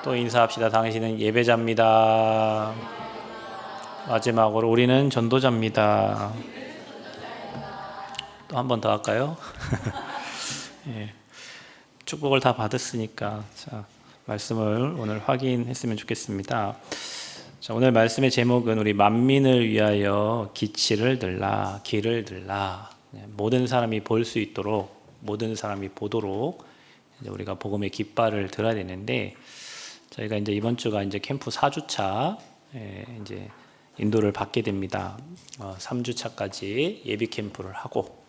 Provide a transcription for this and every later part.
또 인사합시다. 당신은 예배자입니다. 마지막으로 우리는 전도자입니다. 또 한 번 더 할까요? 예, 축복을 다 받았으니까 자, 말씀을 오늘 확인했으면 좋겠습니다. 자, 오늘 말씀의 제목은 우리 만민을 위하여 기치를 들라, 길을 들라. 모든 사람이 볼 수 있도록, 모든 사람이 보도록 이제 우리가 복음의 깃발을 들어야 되는데, 저희가 이제 이번 주가 이제 캠프 4주차 이제 인도를 받게 됩니다. 3주차까지 예비 캠프를 하고,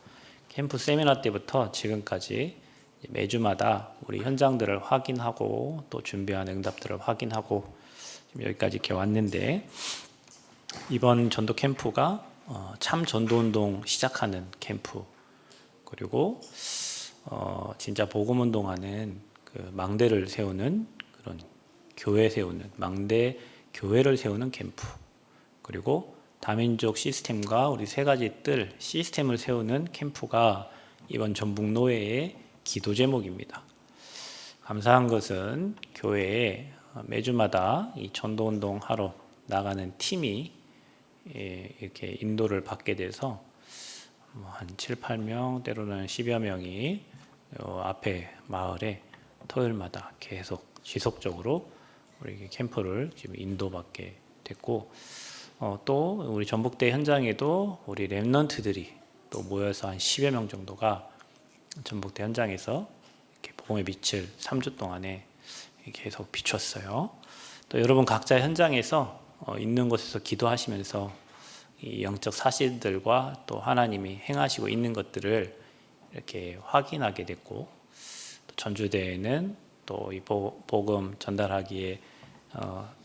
캠프 세미나 때부터 지금까지 매주마다 우리 현장들을 확인하고 또 준비한 응답들을 확인하고 지금 여기까지 이렇게 왔는데, 이번 전도 캠프가 참 전도운동 시작하는 캠프, 그리고 진짜 복음운동하는 그 망대를 세우는 그런 교회 세우는 망대 교회를 세우는 캠프, 그리고 다민족 시스템과 우리 세 가지 뜰 시스템을 세우는 캠프가 이번 전북노회의 기도 제목입니다. 감사한 것은 교회에 매주마다 이 전도운동 하러 나가는 팀이 이렇게 인도를 받게 돼서 한 7, 8명 때로는 10여 명이 앞에 마을에 토요일마다 계속 지속적으로 우리 캠프를 지금 인도받게 됐고, 또 우리 전북대 현장에도 우리 렘넌트들이 또 모여서 한 10여 명 정도가 전북대 현장에서 이렇게 복음의 빛을 3주 동안에 계속 비췄어요. 또 여러분 각자 현장에서 있는 곳에서 기도하시면서 이 영적 사실들과 또 하나님이 행하시고 있는 것들을 이렇게 확인하게 됐고, 또 전주대에는 또 이 복음 전달하기에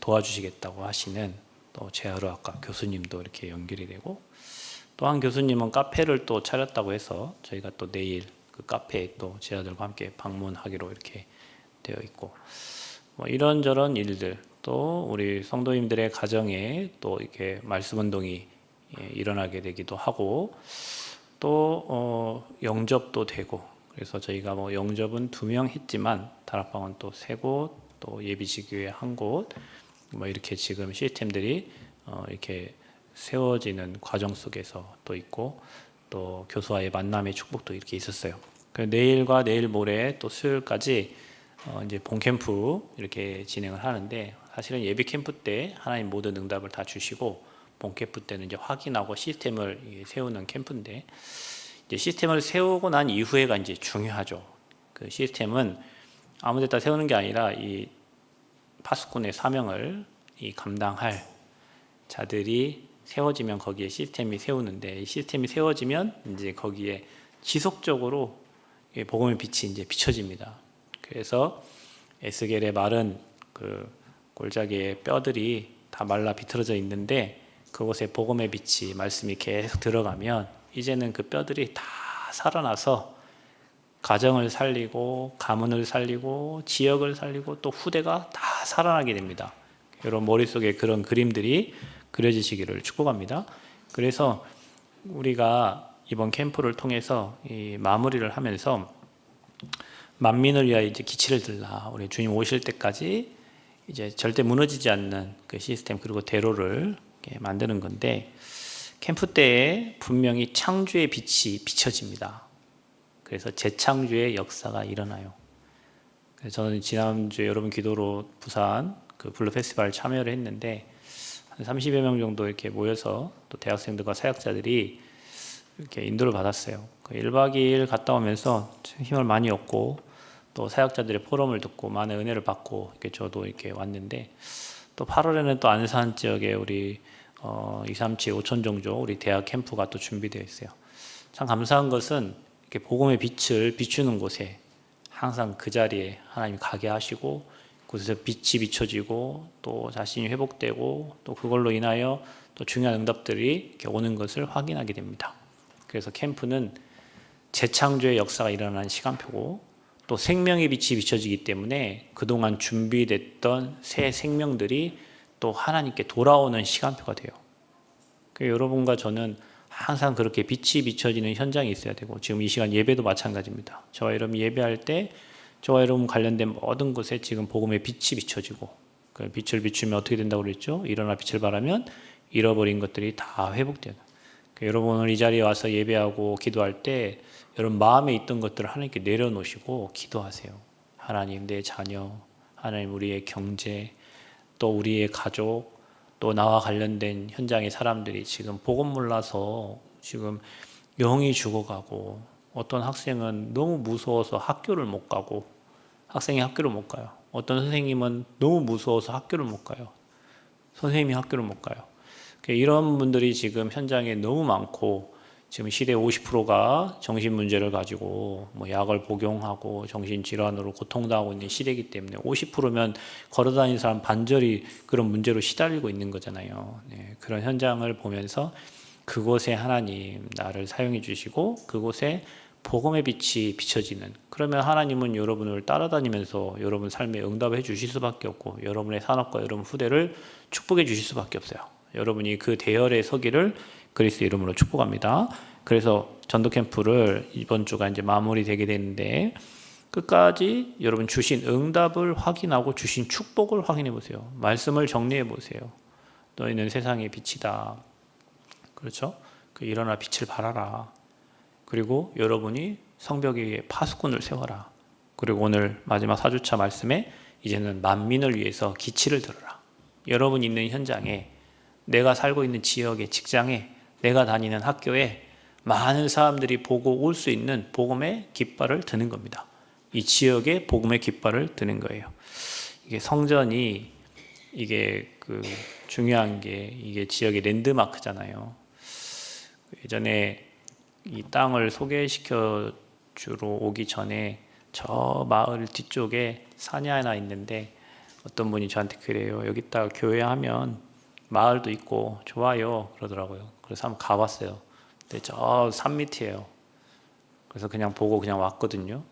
도와주시겠다고 하시는 또 재활의학과 교수님도 이렇게 연결이 되고, 또 한 교수님은 카페를 또 차렸다고 해서 저희가 또 내일 그 카페에 또 제자들과 함께 방문하기로 이렇게 되어 있고, 뭐 이런저런 일들, 또 우리 성도님들의 가정에 또 이렇게 말씀 운동이 일어나게 되기도 하고, 또 영접도 되고, 그래서 저희가 뭐 영접은 2명 했지만 다락방은 또 3곳, 또 예비지교회 1곳, 뭐 이렇게 지금 시스템들이 이렇게 세워지는 과정 속에서 또 있고, 또 교수와의 만남의 축복도 이렇게 있었어요. 내일과 내일 모레 또 수요일까지 이제 본 캠프 이렇게 진행을 하는데, 사실은 예비 캠프 때 하나님 모든 응답을 다 주시고, 본 캠프 때는 이제 확인하고 시스템을 세우는 캠프인데, 이제 시스템을 세우고 난 이후에가 이제 중요하죠. 그 시스템은 아무데다 세우는 게 아니라 이 파수꾼의 사명을 감당할 자들이 세워지면 거기에 시스템이 세우는데, 이 시스템이 세워지면 이제 거기에 지속적으로 복음의 빛이 이제 비춰집니다. 그래서 에스겔의 마른 그 골짜기의 뼈들이 다 말라 비틀어져 있는데, 그곳에 복음의 빛이 말씀이 계속 들어가면 이제는 그 뼈들이 다 살아나서 가정을 살리고 가문을 살리고 지역을 살리고 또 후대가 다 살아나게 됩니다. 여러분 머릿속에 그런 그림들이 그려지시기를 축복합니다. 그래서 우리가 이번 캠프를 통해서 이 마무리를 하면서 만민을 위하여 이제 기치를 들라, 우리 주님 오실 때까지 이제 절대 무너지지 않는 그 시스템, 그리고 대로를 만드는 건데, 캠프 때에 분명히 창조의 빛이 비춰집니다. 그래서 재창조의 역사가 일어나요. 그래서 저는 지난주에 여러분 기도로 부산 그 블루 페스티벌 참여를 했는데, 한 30여 명 정도 이렇게 모여서 또 대학생들과 사역자들이 이렇게 인도를 받았어요. 1박 2일 갔다 오면서 힘을 많이 얻고, 또 사역자들의 포럼을 듣고 많은 은혜를 받고 이렇게 저도 이렇게 왔는데, 또 8월에는 또 안산 지역에 우리 237 5천정조 우리 대학 캠프가 또 준비되어 있어요. 참 감사한 것은 이렇게 복음의 빛을 비추는 곳에 항상 그 자리에 하나님이 가게 하시고, 그곳에서 빛이 비춰지고 또 자신이 회복되고, 또 그걸로 인하여 또 중요한 응답들이 이렇게 오는 것을 확인하게 됩니다. 그래서 캠프는 재창조의 역사가 일어나는 시간표고, 또 생명의 빛이 비춰지기 때문에 그동안 준비됐던 새 생명들이 또 하나님께 돌아오는 시간표가 돼요. 여러분과 저는 항상 그렇게 빛이 비춰지는 현장이 있어야 되고, 지금 이 시간 예배도 마찬가지입니다. 저와 여러분 예배할 때 저와 여러분 관련된 모든 것에 지금 복음의 빛이 비춰지고, 그 빛을 비추면 어떻게 된다고 그랬죠? 일어나 빛을 발하면 잃어버린 것들이 다 회복되는. 여러분 오늘 이 자리에 와서 예배하고 기도할 때 여러분 마음에 있던 것들을 하나님께 내려놓으시고 기도하세요. 하나님, 내 자녀, 하나님, 우리의 경제, 또 우리의 가족, 또 나와 관련된 현장의 사람들이 지금 복음 몰라서 지금 영이 죽어가고, 어떤 학생은 너무 무서워서 학교를 못 가고, 학생이 학교를 못 가요. 어떤 선생님은 너무 무서워서 학교를 못 가요. 선생님이 학교를 못 가요. 이런 분들이 지금 현장에 너무 많고, 지금 시대 50%가 정신 문제를 가지고 뭐 약을 복용하고 정신 질환으로 고통당하고 있는 시대이기 때문에 50%면 걸어다니는 사람 반절이 그런 문제로 시달리고 있는 거잖아요. 네, 그런 현장을 보면서 그곳에 하나님 나를 사용해 주시고 그곳에 복음의 빛이 비춰지는, 그러면 하나님은 여러분을 따라다니면서 여러분 삶에 응답해 주실 수밖에 없고, 여러분의 산업과 여러분 후대를 축복해 주실 수밖에 없어요. 여러분이 그 대열에 서기를 그리스도 이름으로 축복합니다. 그래서 전도 캠프를 이번 주가 이제 마무리되게 되는데, 끝까지 여러분 주신 응답을 확인하고 주신 축복을 확인해 보세요. 말씀을 정리해 보세요. 너희는 세상의 빛이다. 그렇죠? 일어나 빛을 발하라. 그리고 여러분이 성벽 위에 파수꾼을 세워라. 그리고 오늘 마지막 4주차 말씀에 이제는 만민을 위해서 기치를 들어라. 여러분 있는 현장에, 내가 살고 있는 지역에, 직장에, 내가 다니는 학교에 많은 사람들이 보고 올 수 있는 복음의 깃발을 드는 겁니다. 이 지역에 복음의 깃발을 드는 거예요. 이게 성전이, 이게 중요한 게 이게 지역의 랜드마크잖아요. 예전에 이 땅을 소개시켜 주러 오기 전에 저 마을 뒤쪽에 산이 하나 있는데, 어떤 분이 저한테 그래요. 여기다가 교회하면 마을도 있고 좋아요 그러더라고요. 그래서 한번 가봤어요. 근데 저 산 밑이에요. 그래서 그냥 보고 그냥 왔거든요.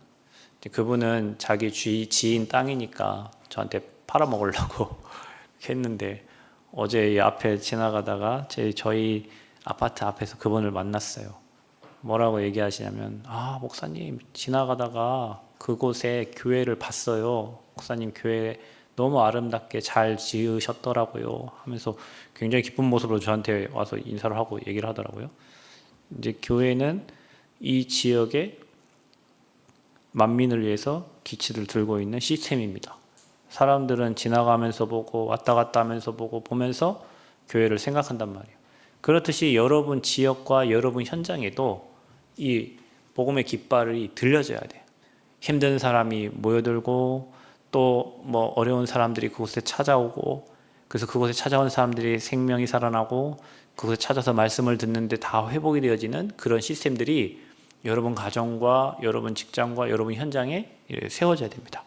그분은 자기 지인 땅이니까 저한테 팔아먹으려고 했는데, 어제 이 앞에 지나가다가 저희 아파트 앞에서 그분을 만났어요. 뭐라고 얘기하시냐면, 목사님 지나가다가 그곳에 교회를 봤어요. 목사님 교회 너무 아름답게 잘 지으셨더라고요 하면서 굉장히 기쁜 모습으로 저한테 와서 인사를 하고 얘기를 하더라고요. 이제 교회는 이 지역의 만민을 위해서 기치를 들고 있는 시스템입니다. 사람들은 지나가면서 보고 왔다 갔다 하면서 보면서 교회를 생각한단 말이에요. 그렇듯이 여러분 지역과 여러분 현장에도 이 복음의 깃발이 들려져야 돼요. 힘든 사람이 모여들고, 또 뭐 어려운 사람들이 그곳에 찾아오고, 그래서 그곳에 찾아온 사람들이 생명이 살아나고, 그곳에 찾아서 말씀을 듣는데 다 회복이 되어지는 그런 시스템들이 여러분 가정과 여러분 직장과 여러분 현장에 세워져야 됩니다.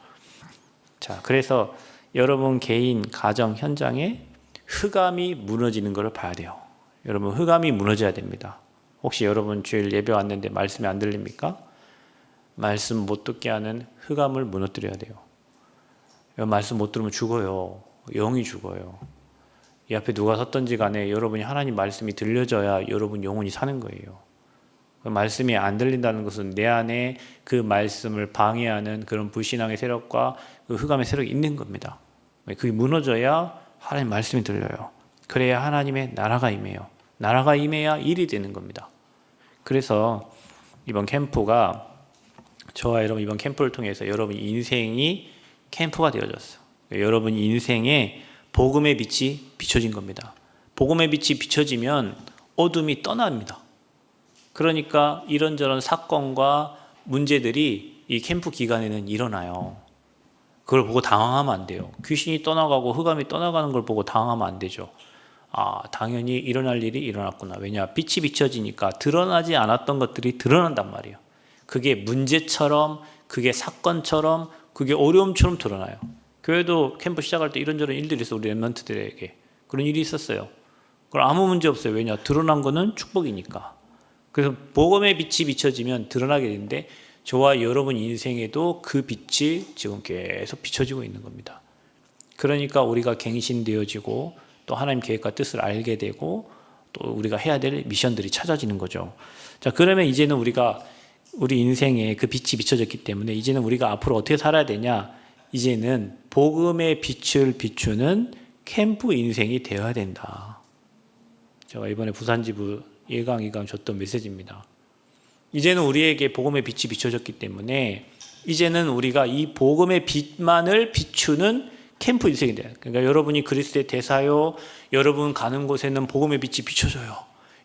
자, 그래서 여러분 개인, 가정, 현장에 흑암이 무너지는 것을 봐야 돼요. 여러분 흑암이 무너져야 됩니다. 혹시 여러분 주일 예배 왔는데 말씀이 안 들립니까? 말씀 못 듣게 하는 흑암을 무너뜨려야 돼요. 말씀 못 들으면 죽어요. 영이 죽어요. 이 앞에 누가 섰든지 간에 여러분이 하나님 말씀이 들려져야 여러분 영혼이 사는 거예요. 말씀이 안 들린다는 것은 내 안에 그 말씀을 방해하는 그런 불신앙의 세력과 그 흑암의 세력이 있는 겁니다. 그게 무너져야 하나님 말씀이 들려요. 그래야 하나님의 나라가 임해요. 나라가 임해야 일이 되는 겁니다. 그래서 이번 캠프가, 저와 여러분 이번 캠프를 통해서 여러분 인생이 캠프가 되어졌어요. 여러분 인생에 복음의 빛이 비춰진 겁니다. 복음의 빛이 비춰지면 어둠이 떠납니다. 그러니까 이런저런 사건과 문제들이 이 캠프 기간에는 일어나요. 그걸 보고 당황하면 안 돼요. 귀신이 떠나가고 흑암이 떠나가는 걸 보고 당황하면 안 되죠. 당연히 일어날 일이 일어났구나. 왜냐? 빛이 비춰지니까 드러나지 않았던 것들이 드러난단 말이에요. 그게 문제처럼, 그게 사건처럼, 그게 어려움처럼 드러나요. 교회도 캠프 시작할 때 이런저런 일들이 있어. 우리 랩런트들에게 그런 일이 있었어요. 그럼 아무 문제 없어요. 왜냐? 드러난 거는 축복이니까. 그래서 복음의 빛이 비춰지면 드러나게 되는데, 저와 여러분 인생에도 그 빛이 지금 계속 비춰지고 있는 겁니다. 그러니까 우리가 갱신되어지고, 또 하나님 계획과 뜻을 알게 되고, 또 우리가 해야 될 미션들이 찾아지는 거죠. 자, 그러면 이제는 우리가 우리 인생에 그 빛이 비춰졌기 때문에 이제는 우리가 앞으로 어떻게 살아야 되냐? 이제는 복음의 빛을 비추는 캠프 인생이 되어야 된다. 제가 이번에 부산지부 1강, 2강 줬던 메시지입니다. 이제는 우리에게 복음의 빛이 비춰졌기 때문에 이제는 우리가 이 복음의 빛만을 비추는 캠프 인생이 돼요. 그러니까 여러분이 그리스도의 대사요, 여러분 가는 곳에는 복음의 빛이 비춰져요.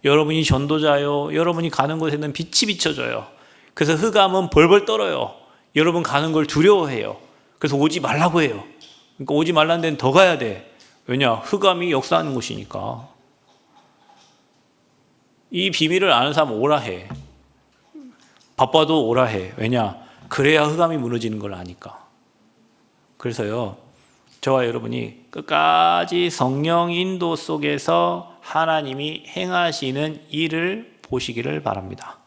여러분이 전도자요, 여러분이 가는 곳에는 빛이 비춰져요. 그래서 흑암은 벌벌 떨어요. 여러분 가는 걸 두려워해요. 그래서 오지 말라고 해요. 그러니까 오지 말라는 데는 더 가야 돼. 왜냐? 흑암이 역사하는 곳이니까. 이 비밀을 아는 사람은 오라 해. 바빠도 오라 해. 왜냐? 그래야 흑암이 무너지는 걸 아니까. 그래서요, 저와 여러분이 끝까지 성령 인도 속에서 하나님이 행하시는 일을 보시기를 바랍니다.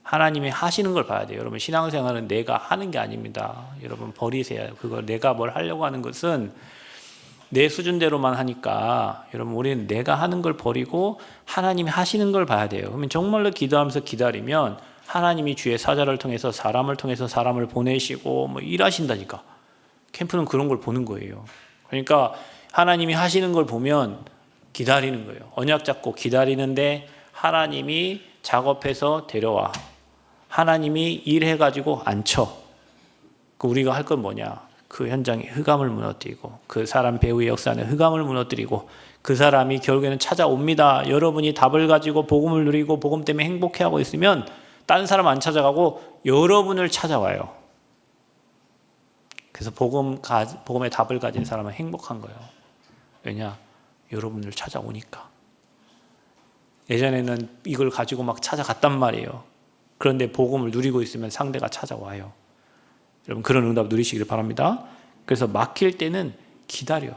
하나님이 하시는 걸 봐야 돼요. 여러분, 신앙생활은 내가 하는 게 아닙니다. 여러분, 버리세요. 그걸 내가 뭘 하려고 하는 것은 내 수준대로만 하니까 여러분, 우리는 내가 하는 걸 버리고 하나님이 하시는 걸 봐야 돼요. 그러면 정말로 기도하면서 기다리면 하나님이 주의 사자를 통해서 사람을 보내시고 뭐 일하신다니까. 캠프는 그런 걸 보는 거예요. 그러니까 하나님이 하시는 걸 보면 기다리는 거예요. 언약 잡고 기다리는데 하나님이 작업해서 데려와. 하나님이 일해가지고 앉혀. 우리가 할 건 뭐냐? 그 현장에 흑암을 무너뜨리고 그 사람 배후의 역사는 흑암을 무너뜨리고 그 사람이 결국에는 찾아옵니다. 여러분이 답을 가지고 복음을 누리고 복음 때문에 행복해하고 있으면 다른 사람 안 찾아가고 여러분을 찾아와요. 그래서 복음의 답을 가진 사람은 행복한 거예요. 왜냐? 여러분을 찾아오니까. 예전에는 이걸 가지고 막 찾아갔단 말이에요. 그런데 복음을 누리고 있으면 상대가 찾아와요. 여러분, 그런 응답 누리시기를 바랍니다. 그래서 막힐 때는 기다려.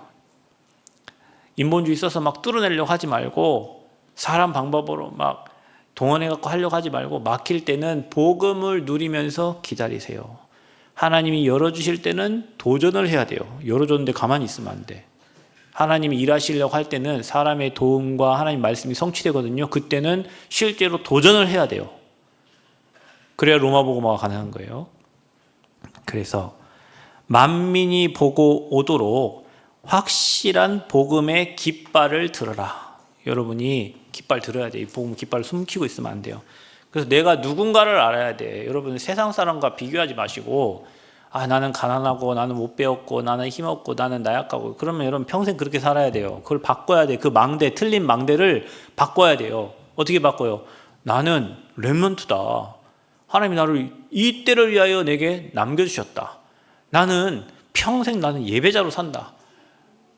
인본주의 써서 막 뚫어내려고 하지 말고 사람 방법으로 막 동원해갖고 하려고 하지 말고 막힐 때는 복음을 누리면서 기다리세요. 하나님이 열어주실 때는 도전을 해야 돼요. 열어줬는데 가만히 있으면 안 돼. 하나님이 일하시려고 할 때는 사람의 도움과 하나님 말씀이 성취되거든요. 그때는 실제로 도전을 해야 돼요. 그래야 로마 복음화가 가능한 거예요. 그래서 만민이 보고 오도록 확실한 복음의 깃발을 들어라. 여러분이 깃발 들어야 돼. 이 복음 깃발을 숨기고 있으면 안 돼요. 그래서 내가 누군가를 알아야 돼. 여러분, 세상 사람과 비교하지 마시고, 나는 가난하고 나는 못 배웠고 나는 힘없고 나는 나약하고, 그러면 여러분 평생 그렇게 살아야 돼요. 그걸 바꿔야 돼. 그 틀린 망대를 바꿔야 돼요. 어떻게 바꿔요? 나는 렘넌트다. 하나님이 나를 이 때를 위하여 내게 남겨주셨다. 나는 평생 예배자로 산다.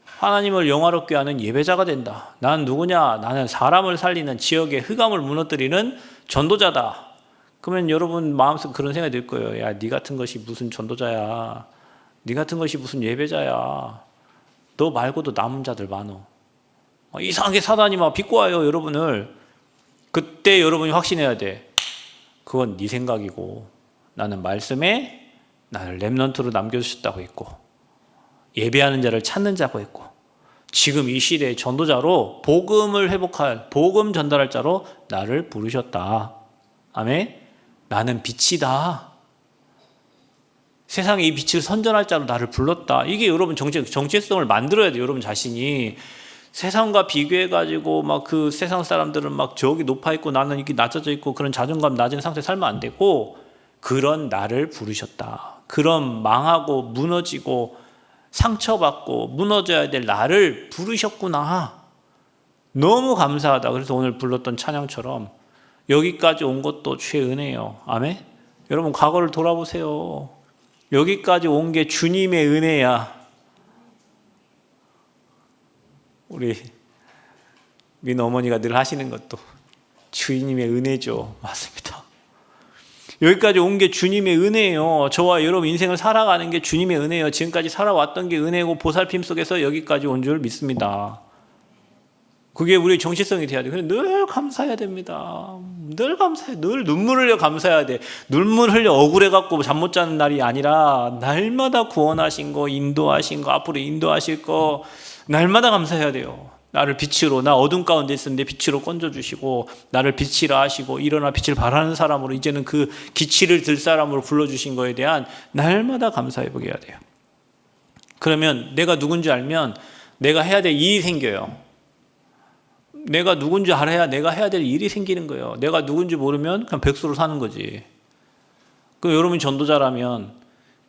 하나님을 영화롭게 하는 예배자가 된다. 나는 누구냐? 나는 사람을 살리는, 지역의 흑암을 무너뜨리는 전도자다. 그러면 여러분 마음속에 그런 생각이 들 거예요. 야, 네 같은 것이 무슨 전도자야. 네 같은 것이 무슨 예배자야. 너 말고도 남은 자들 많어. 이상하게 사단이 막 비꼬아요, 여러분을. 그때 여러분이 확신해야 돼. 그건 네 생각이고 나는 말씀에 나를 렘넌트로 남겨주셨다고 했고 예배하는 자를 찾는 자고 했고 지금 이 시대의 전도자로 복음을 회복할, 복음 전달할 자로 나를 부르셨다. 아멘. 나는 빛이다. 세상에 이 빛을 선전할 자로 나를 불렀다. 이게 여러분 정체성을 만들어야 돼요. 여러분 자신이. 세상과 비교해가지고 막 그 세상 사람들은 막 저기 높아 있고 나는 이렇게 낮아져 있고 그런 자존감 낮은 상태에 살면 안 되고, 그런 나를 부르셨다. 그런 망하고 무너지고 상처받고 무너져야 될 나를 부르셨구나. 너무 감사하다. 그래서 오늘 불렀던 찬양처럼 여기까지 온 것도 주의 은혜예요. 아멘. 여러분 과거를 돌아보세요. 여기까지 온 게 주님의 은혜야. 우리 민 어머니가 늘 하시는 것도 주님의 은혜죠. 맞습니다. 여기까지 온 게 주님의 은혜예요. 저와 여러분 인생을 살아가는 게 주님의 은혜예요. 지금까지 살아왔던 게 은혜고 보살핌 속에서 여기까지 온 줄 믿습니다. 그게 우리의 정체성이 돼야 돼요. 늘 감사해야 됩니다. 늘 감사해. 늘 눈물 흘려 감사해야 돼. 눈물 흘려 억울해갖고 잠 못 자는 날이 아니라 날마다 구원하신 거, 인도하신 거, 앞으로 인도하실 거 날마다 감사해야 돼요. 나를 빛으로, 나 어둠 가운데 있었는데 빛으로 건져주시고 나를 빛이라 하시고 일어나 빛을 발하는 사람으로 이제는 그 기치를 들 사람으로 불러주신 거에 대한 날마다 감사해 보게 해야 돼요. 그러면 내가 누군지 알면 내가 해야 될 일이 생겨요. 내가 누군지 알아야 내가 해야 될 일이 생기는 거예요. 내가 누군지 모르면 그냥 백수로 사는 거지. 그럼 여러분이 전도자라면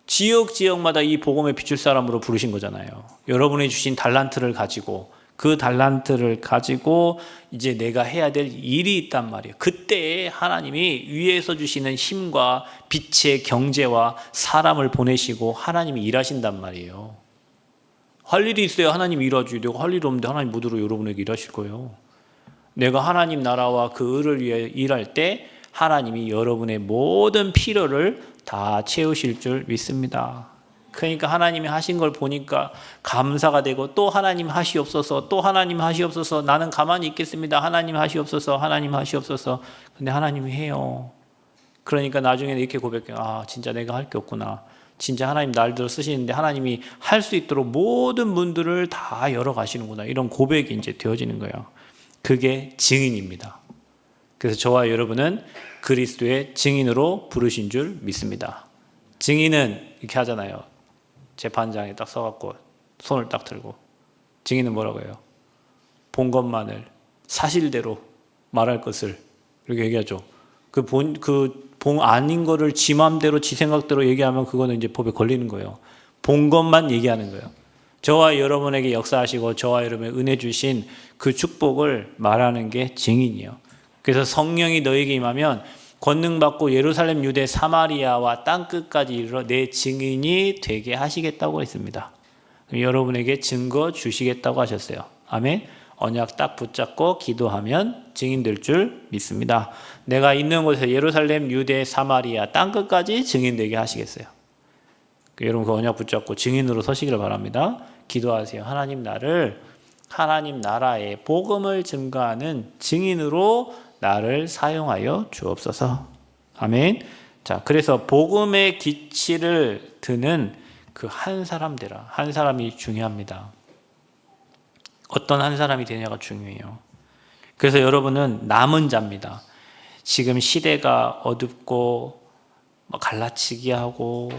지역마다 이 복음에 비출 사람으로 부르신 거잖아요. 여러분이 주신 달란트를 가지고 그 달란트를 가지고 이제 내가 해야 될 일이 있단 말이에요. 그때 하나님이 위에서 주시는 힘과 빛의 경제와 사람을 보내시고 하나님이 일하신단 말이에요. 할 일이 있어야 하나님이 일하지. 내가 할 일이 없는데 하나님 무드로 여러분에게 일하실 거예요. 내가 하나님 나라와 그 의를 위해 일할 때 하나님이 여러분의 모든 필요를 다 채우실 줄 믿습니다. 그러니까 하나님이 하신 걸 보니까 감사가 되고 또 하나님 하시옵소서, 또 하나님 하시옵소서, 나는 가만히 있겠습니다. 하나님 하시옵소서, 하나님 하시옵소서. 근데 하나님이 해요. 그러니까 나중에 이렇게 고백해요. 아, 진짜 내가 할 게 없구나. 진짜 하나님 날들 쓰시는데 하나님이 할 수 있도록 모든 문들을 다 열어가시는구나. 이런 고백이 이제 되어지는 거예요. 그게 증인입니다. 그래서 저와 여러분은 그리스도의 증인으로 부르신 줄 믿습니다. 증인은 이렇게 하잖아요. 재판장에 딱 서갖고 손을 딱 들고 증인은 뭐라고 해요? 본 것만을 사실대로 말할 것을 이렇게 얘기하죠. 본 아닌 거를 지 맘대로 지 생각대로 얘기하면 그거는 이제 법에 걸리는 거예요. 본 것만 얘기하는 거예요. 저와 여러분에게 역사하시고 저와 여러분의 은혜 주신 그 축복을 말하는 게 증인이에요. 그래서 성령이 너에게 임하면 권능 받고 예루살렘, 유대, 사마리아와 땅끝까지 이르러 내 증인이 되게 하시겠다고 했습니다. 여러분에게 증거 주시겠다고 하셨어요. 아멘. 언약 딱 붙잡고 기도하면 증인 될 줄 믿습니다. 내가 있는 곳에서 예루살렘, 유대, 사마리아 땅끝까지 증인 되게 하시겠어요. 여러분 그 언약 붙잡고 증인으로 서시기를 바랍니다. 기도하세요. 하나님 나라의 복음을 증거하는 증인으로 나를 사용하여 주옵소서. 아멘. 자, 그래서 복음의 기치를 드는 그 한 사람 되라. 한 사람이 중요합니다. 어떤 한 사람이 되냐가 중요해요. 그래서 여러분은 남은 자입니다. 지금 시대가 어둡고 갈라치기 하고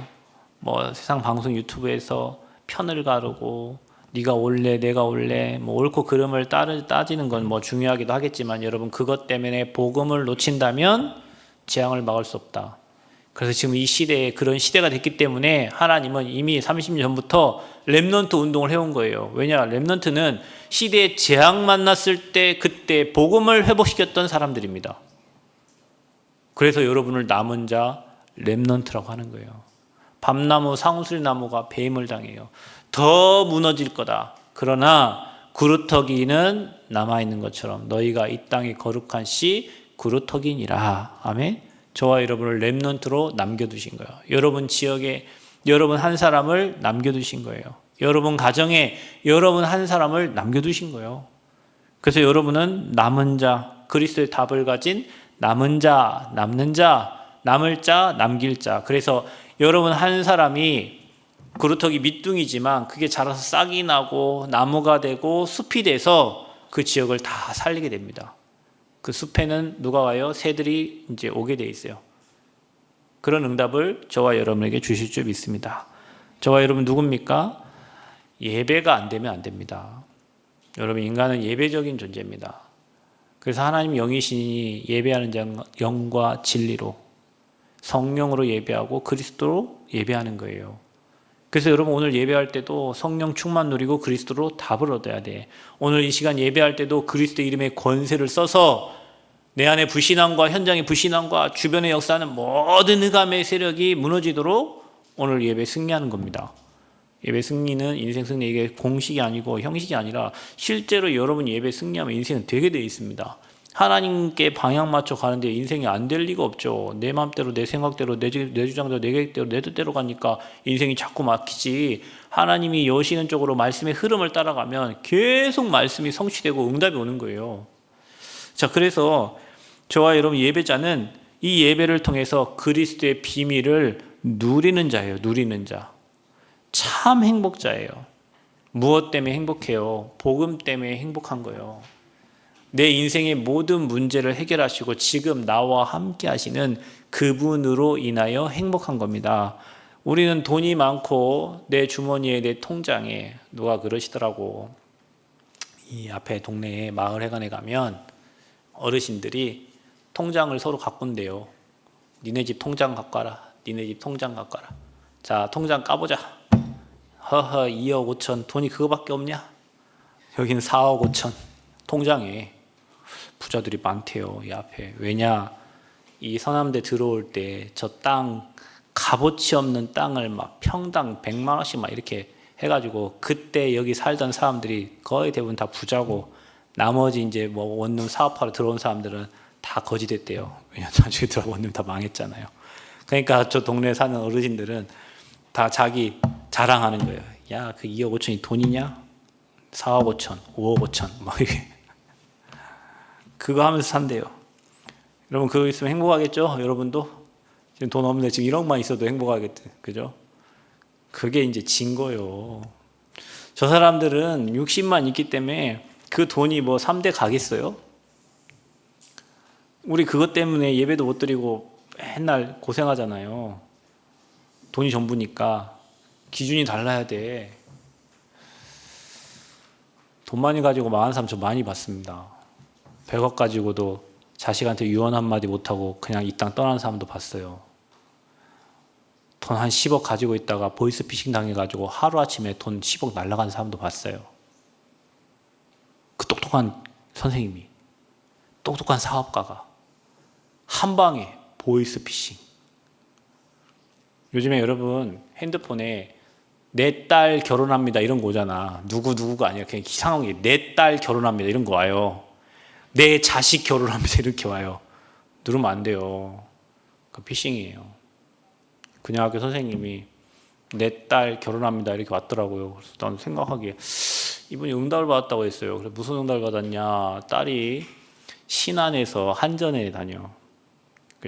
세상 방송 유튜브에서 편을 가르고 네가 올래 내가 올래 옳고 그름을 따지는 건 중요하기도 하겠지만 여러분 그것 때문에 복음을 놓친다면 재앙을 막을 수 없다. 그래서 지금 이 시대에 그런 시대가 됐기 때문에 하나님은 이미 30년 전부터 렘넌트 운동을 해온 거예요. 왜냐? 렘넌트는 시대에 재앙 만났을 때 그때 복음을 회복시켰던 사람들입니다. 그래서 여러분을 남은 자 렘넌트라고 하는 거예요. 밤나무 상수리나무가 배임을 당해요. 더 무너질 거다. 그러나 구루터기는 남아있는 것처럼 너희가 이 땅의 거룩한 씨 구루터기니라. 아멘. 저와 여러분을 렘넌트로 남겨두신 거예요. 여러분 지역에 여러분 한 사람을 남겨두신 거예요. 여러분 가정에 여러분 한 사람을 남겨두신 거예요. 그래서 여러분은 남은 자, 그리스도의 답을 가진 남은 자, 남는 자, 남을 자, 남길 자. 그래서 여러분 한 사람이 구루터기 밑둥이지만 그게 자라서 싹이 나고 나무가 되고 숲이 돼서 그 지역을 다 살리게 됩니다. 그 숲에는 누가 와요? 새들이 이제 오게 돼 있어요. 그런 응답을 저와 여러분에게 주실 줄 믿습니다. 저와 여러분 누굽니까? 예배가 안 되면 안 됩니다. 여러분 인간은 예배적인 존재입니다. 그래서 하나님 영이시니 예배하는 영과 진리로 성령으로 예배하고 그리스도로 예배하는 거예요. 그래서 여러분 오늘 예배할 때도 성령 충만 누리고 그리스도로 답을 얻어야 돼. 오늘 이 시간 예배할 때도 그리스도 이름의 권세를 써서 내 안에 불신앙과 현장의 불신앙과 주변에 역사하는 모든 흑암의 세력이 무너지도록 오늘 예배 승리하는 겁니다. 예배 승리는 인생 승리, 이게 공식이 아니고 형식이 아니라 실제로 여러분 예배 승리하면 인생은 되게 돼 있습니다. 하나님께 방향 맞춰 가는데 인생이 안 될 리가 없죠. 내 마음대로, 내 생각대로, 내 주장대로, 내 계획대로, 내 뜻대로 가니까 인생이 자꾸 막히지. 하나님이 여시는 쪽으로 말씀의 흐름을 따라가면 계속 말씀이 성취되고 응답이 오는 거예요. 자, 그래서 저와 여러분 예배자는 이 예배를 통해서 그리스도의 비밀을 누리는 자예요. 누리는 자. 참 행복자예요. 무엇 때문에 행복해요? 복음 때문에 행복한 거예요. 내 인생의 모든 문제를 해결하시고 지금 나와 함께 하시는 그분으로 인하여 행복한 겁니다. 우리는 돈이 많고 내 주머니에 내 통장에 누가 그러시더라고. 이 앞에 동네에 마을회관에 가면 어르신들이 통장을 서로 갖고 온대요. 니네 집 통장 갖고 와라. 니네 집 통장 갖고 와라. 자, 통장 까보자. 허허 2억 5천 돈이 그거밖에 없냐? 여기는 4억 5천 통장에 부자들이 많대요. 이 앞에. 왜냐? 이 서남대 들어올 때 저 땅 값어치 없는 땅을 막 평당 100만 원씩 막 이렇게 해가지고 그때 여기 살던 사람들이 거의 대부분 다 부자고 나머지 이제 뭐 원룸 사업하러 들어온 사람들은 다 거지 됐대요. 왜냐면 나중에 들어가 원룸 다 망했잖아요. 그러니까 저 동네에 사는 어르신들은 다 자기 자랑하는 거예요. 야, 그 2억 5천이 돈이냐? 4억 5천, 5억 5천 막 이게 그거 하면서 산대요. 여러분 그거 있으면 행복하겠죠? 여러분도 지금 돈 없는데 지금 1억만 있어도 행복하겠죠? 그죠? 그게 이제 진 거예요. 저 사람들은 60만 있기 때문에 그 돈이 뭐 3대 가겠어요? 우리 그것 때문에 예배도 못 드리고 맨날 고생하잖아요. 돈이 전부니까 기준이 달라야 돼. 돈 많이 가지고 망하는 사람 저 많이 봤습니다. 100억 가지고도 자식한테 유언 한마디 못하고 그냥 이 땅 떠나는 사람도 봤어요. 돈 한 10억 가지고 있다가 보이스피싱 당해가지고 하루아침에 돈 10억 날라간 사람도 봤어요. 그 똑똑한 선생님이, 똑똑한 사업가가 한 방에 보이스피싱. 요즘에 여러분 핸드폰에 내 딸 결혼합니다 이런 거 오잖아. 누구가 아니라 그냥 이상하게 내 딸 결혼합니다 이런 거 와요. 내 자식 결혼합니다 이렇게 와요. 누르면 안 돼요. 그 피싱이에요. 그냥 학교 선생님이 내 딸 결혼합니다 이렇게 왔더라고요. 그래서 난 생각하기에 이분이 응답을 받았다고 했어요. 그래서 무슨 응답을 받았냐? 딸이 신안에서 한전에 다녀.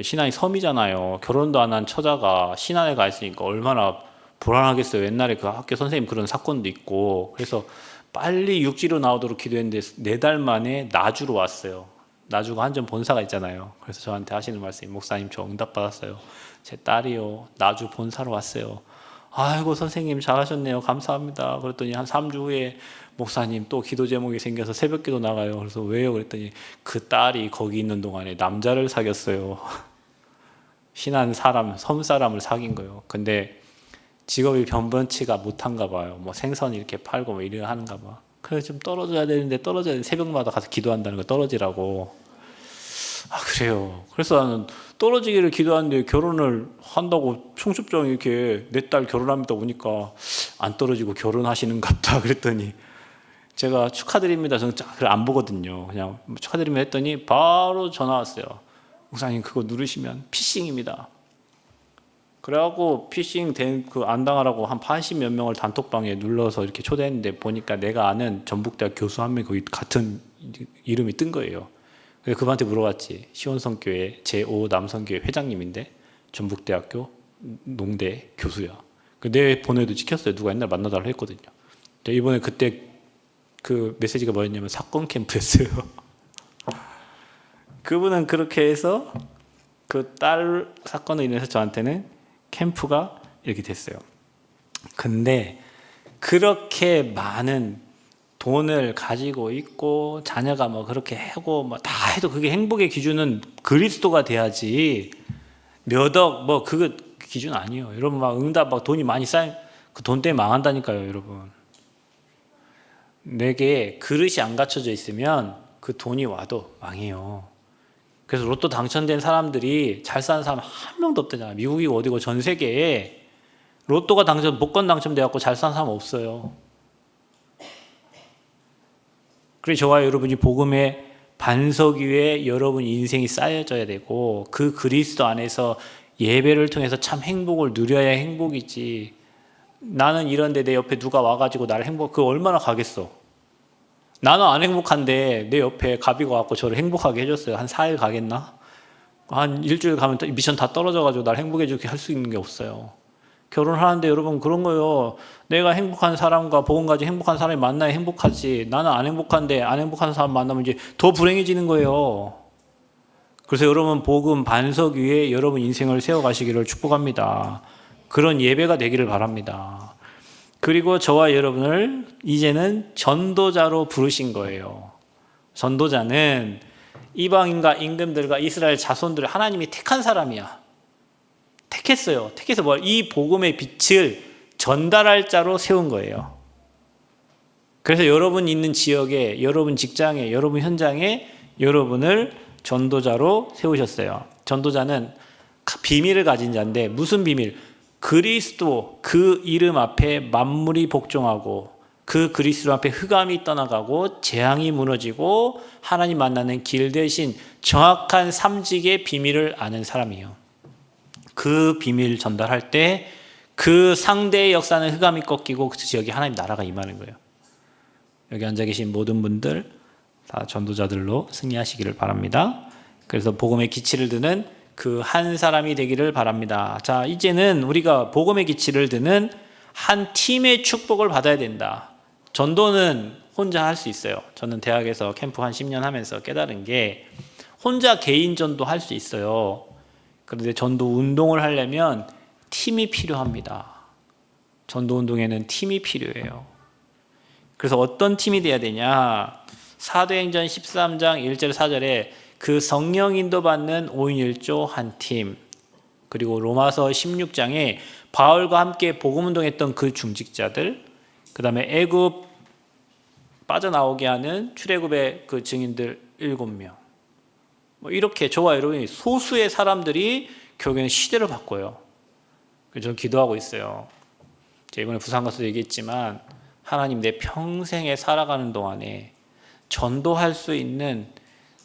신안이 섬이잖아요. 결혼도 안 한 처자가 신안에 가 있으니까 얼마나 불안하겠어요. 옛날에 그 학교 선생님 그런 사건도 있고. 그래서 빨리 육지로 나오도록 기도했는데 4달 만에 나주로 왔어요. 나주가 한전 본사가 있잖아요. 그래서 저한테 하시는 말씀이 목사님 저 응답 받았어요. 제 딸이요 나주 본사로 왔어요. 아이고 선생님 잘하셨네요. 감사합니다. 그랬더니 한 3주 후에 목사님 또 기도 제목이 생겨서 새벽 기도 나가요. 그래서 왜요? 그랬더니 그 딸이 거기 있는 동안에 남자를 사귀었어요. 신한 사람, 섬 사람을 사귄 거예요. 근데 직업이 변변치가 못한가 봐요. 뭐 생선 이렇게 팔고 뭐 이래 하는가 봐. 그래서 좀 떨어져야 되는데 떨어져야 되는데 새벽마다 가서 기도한다는 거 떨어지라고. 아 그래요. 그래서 나는 떨어지기를 기도하는데 결혼을 한다고 청첩장에 이렇게 내 딸 결혼합니다 오니까 안 떨어지고 결혼하시는갑다 그랬더니 제가 축하드립니다. 저는 안 보거든요. 그냥 축하드립니다 했더니 바로 전화 왔어요. 목사님 그거 누르시면 피싱입니다. 그래갖고 피싱 된 그 안 당하라고 한 80몇 명을 단톡방에 눌러서 이렇게 초대했는데 보니까 내가 아는 전북대학 교수 한 명 거기 같은 이름이 뜬 거예요. 그래서 그분한테 물어봤지. 시온성교회 제5 남성교회 회장님인데 전북대학교 농대 교수야. 내 번호에도 찍혔어요. 누가 옛날 만나달라고 했거든요. 이번에 그때 그 메시지가 뭐였냐면 사건 캠프였어요. 그분은 그렇게 해서 그 딸 사건으로 인해서 저한테는 캠프가 이렇게 됐어요. 근데 그렇게 많은 돈을 가지고 있고 자녀가 뭐 그렇게 하고 뭐 다 해도 그게 행복의 기준은 그리스도가 돼야지 몇 억 뭐 그거 기준 아니에요. 여러분 막 응답 막 돈이 많이 쌓인 그 돈 때문에 망한다니까요, 여러분. 내게 그릇이 안 갖춰져 있으면 그 돈이 와도 망해요. 그래서 로또 당첨된 사람들이 잘 사는 사람 한 명도 없대잖아. 미국이고 어디고 전 세계에 로또가 복권 당첨돼갖고 잘 사는 사람 없어요. 그래서 저와 여러분이 복음의 반석 위에 여러분 인생이 쌓여져야 되고 그 그리스도 안에서 예배를 통해서 참 행복을 누려야 행복이지. 나는 이런데 내 옆에 누가 와가지고 나를 그거 얼마나 가겠어. 나는 안 행복한데 내 옆에 가비가 와갖고 저를 행복하게 해줬어요. 한 4일 가겠나? 한 일주일 가면 미션 다 떨어져가지고 날 행복해지게 할 수 있는 게 없어요. 결혼하는데 여러분 그런 거요. 내가 행복한 사람과 복음 가진 행복한 사람이 만나야 행복하지. 나는 안 행복한데 안 행복한 사람 만나면 이제 더 불행해지는 거예요. 그래서 여러분 복음 반석 위에 여러분 인생을 세워가시기를 축복합니다. 그런 예배가 되기를 바랍니다. 그리고 저와 여러분을 이제는 전도자로 부르신 거예요. 전도자는 이방인과 임금들과 이스라엘 자손들을 하나님이 택한 사람이야. 택했어요. 택해서 이 복음의 빛을 전달할 자로 세운 거예요. 그래서 여러분 있는 지역에, 여러분 직장에, 여러분 현장에 여러분을 전도자로 세우셨어요. 전도자는 비밀을 가진 자인데 무슨 비밀? 그리스도 그 이름 앞에 만물이 복종하고 그 그리스도 앞에 흑암이 떠나가고 재앙이 무너지고 하나님 만나는 길 대신 정확한 삼직의 비밀을 아는 사람이에요. 그 비밀 전달할 때 그 상대의 역사는 흑암이 꺾이고 그 지역에 하나님 나라가 임하는 거예요. 여기 앉아 계신 모든 분들 다 전도자들로 승리하시기를 바랍니다. 그래서 복음의 기치를 드는 그 한 사람이 되기를 바랍니다. 자, 이제는 우리가 복음의 기치를 드는 한 팀의 축복을 받아야 된다. 전도는 혼자 할 수 있어요. 저는 대학에서 캠프 한 10년 하면서 깨달은 게 혼자 개인 전도 할 수 있어요. 그런데 전도 운동을 하려면 팀이 필요합니다. 전도 운동에는 팀이 필요해요. 그래서 어떤 팀이 돼야 되냐? 사도행전 13장 1절 4절에 그 성령 인도받는 5인 1조 한 팀, 그리고 로마서 16장에 바울과 함께 복음 운동했던 그 중직자들, 그 다음에 애굽 빠져나오게 하는 출애굽의 그 증인들 7명, 이렇게 저와 여러분이 소수의 사람들이 결국에는 시대를 바꿔요. 그래서 저는 기도하고 있어요. 제가 이번에 부산 가서 얘기했지만 하나님, 내 평생에 살아가는 동안에 전도할 수 있는,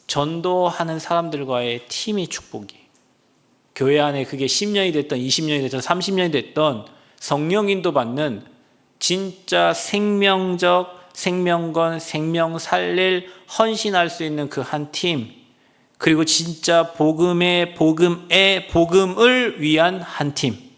전도하는 사람들과의 팀이 축복이, 교회 안에 그게 10년이 됐던 20년이 됐던 30년이 됐던 성령 인도 받는 진짜 생명적, 생명건, 생명 살릴, 헌신할 수 있는 그 한 팀, 그리고 진짜 복음을 위한 한 팀.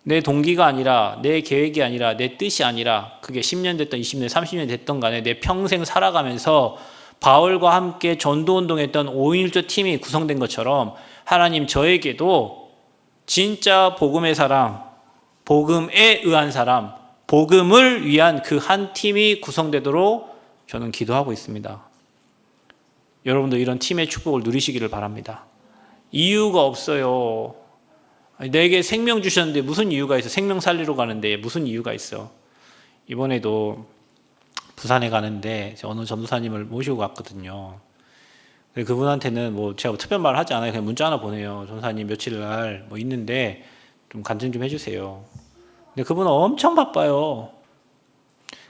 내 동기가 아니라, 내 계획이 아니라, 내 뜻이 아니라, 그게 10년 됐던 20년, 30년 됐던 간에 내 평생 살아가면서 바울과 함께 전도운동했던 5인 1조 팀이 구성된 것처럼 하나님, 저에게도 진짜 복음의 사람, 복음에 의한 사람, 복음을 위한 그 한 팀이 구성되도록 저는 기도하고 있습니다. 여러분도 이런 팀의 축복을 누리시기를 바랍니다. 이유가 없어요. 내게 생명 주셨는데 무슨 이유가 있어? 생명 살리러 가는데 무슨 이유가 있어? 이번에도 부산에 가는데 어느 전도사님을 모시고 갔거든요. 그분한테는 제가 특별한 말을 하지 않아요. 그냥 문자 하나 보내요. 전도사님 며칠 날 있는데 좀 간증 좀 해주세요. 근데 그분은 엄청 바빠요.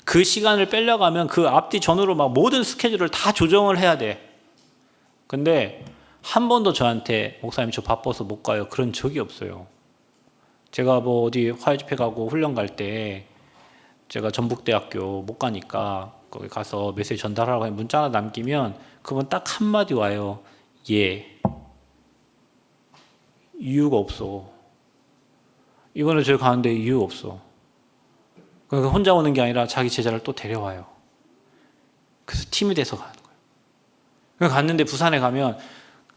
그 시간을 빼려가면 그 앞뒤 전후로 막 모든 스케줄을 다 조정을 해야 돼. 근데 한 번도 저한테 목사님 저 바빠서 못 가요 그런 적이 없어요. 제가 어디 화해 집회 가고 훈련 갈 때 제가 전북대학교 못 가니까 거기 가서 메시지 전달하라고 문자 하나 남기면 그분 딱 한마디 와요. 예. 이유가 없어. 이번에 저희 가는데 이유 없어. 그러니까 혼자 오는 게 아니라 자기 제자를 또 데려와요. 그래서 팀이 돼서 가는 거예요. 그래서 갔는데 부산에 가면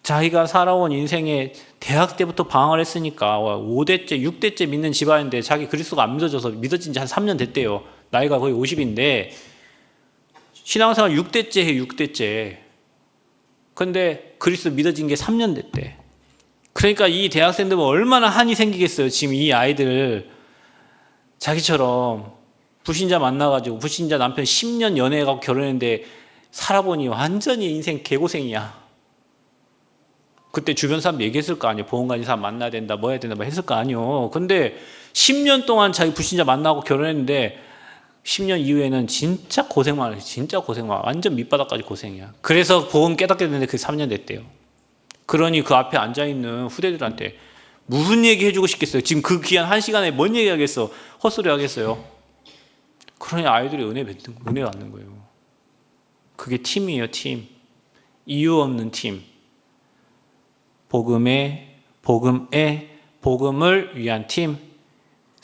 자기가 살아온 인생에 대학 때부터 방황을 했으니까 5대째, 6대째 믿는 집안인데 자기 그리스도가 안 믿어져서 믿어진 지 한 3년 됐대요. 나이가 거의 50인데 신앙생활 6대째 해, 6대째. 근데 그리스도 믿어진 게 3년 됐대. 그러니까 이 대학생들은 얼마나 한이 생기겠어요. 지금 이 아이들 자기처럼 불신자 만나가지고 불신자 남편 10년 연애해가지고 결혼했는데 살아보니 완전히 인생 개고생이야. 그때 주변 사람 얘기했을 거 아니에요. 보험 가진 사람 만나야 된다, 뭐 해야 된다, 뭐 했을 거 아니에요. 근데 10년 동안 자기 불신자 만나고 결혼했는데 10년 이후에는 진짜 고생만 해요. 진짜 고생만. 완전 밑바닥까지 고생이야. 그래서 보험 깨닫게 됐는데 그게 3년 됐대요. 그러니 그 앞에 앉아있는 후대들한테 무슨 얘기 해주고 싶겠어요. 지금 그 귀한 1시간에 뭔 얘기 하겠어. 헛소리 하겠어요. 그러니 아이들이 은혜 받는 거예요. 그게 팀이에요. 팀. 이유 없는 팀. 복음을 위한 팀,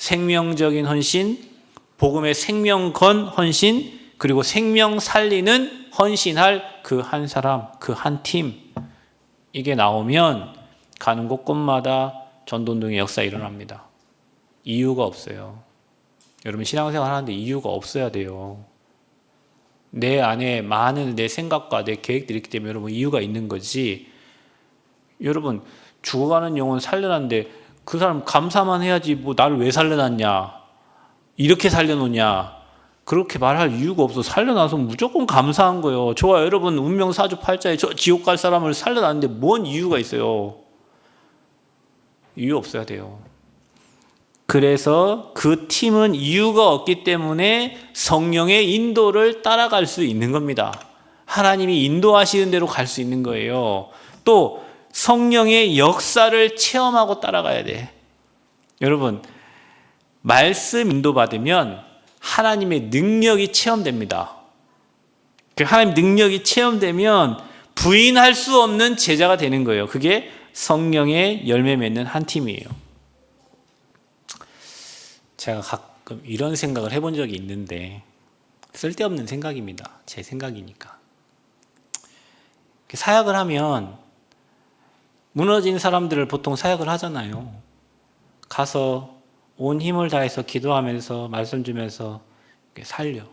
생명적인 헌신, 복음의 생명 건 헌신, 그리고 생명 살리는 헌신할 그 한 사람, 그 한 팀, 이게 나오면 가는 곳곳마다 전도운동의 역사가 일어납니다. 이유가 없어요. 여러분 신앙생활 하는데 이유가 없어야 돼요. 내 안에 많은 내 생각과 내 계획들이 있기 때문에 여러분 이유가 있는 거지. 여러분 죽어가는 영혼 살려놨는데 그 사람 감사만 해야지 뭐 나를 왜 살려놨냐, 이렇게 살려놓냐, 그렇게 말할 이유가 없어. 살려놔서 무조건 감사한 거예요. 좋아요. 여러분 운명 사주팔자에 저 지옥 갈 사람을 살려놨는데 뭔 이유가 있어요? 이유 없어야 돼요. 그래서 그 팀은 이유가 없기 때문에 성령의 인도를 따라갈 수 있는 겁니다. 하나님이 인도하시는 대로 갈 수 있는 거예요. 또 성령의 역사를 체험하고 따라가야 돼. 여러분 말씀 인도받으면 하나님의 능력이 체험됩니다. 하나님 능력이 체험되면 부인할 수 없는 제자가 되는 거예요. 그게 성령의 열매 맺는 한 팀이에요. 제가 가끔 이런 생각을 해본 적이 있는데 쓸데없는 생각입니다. 제 생각이니까. 사역을 하면 무너진 사람들을 보통 사역을 하잖아요. 가서 온 힘을 다해서 기도하면서 말씀 주면서 살려.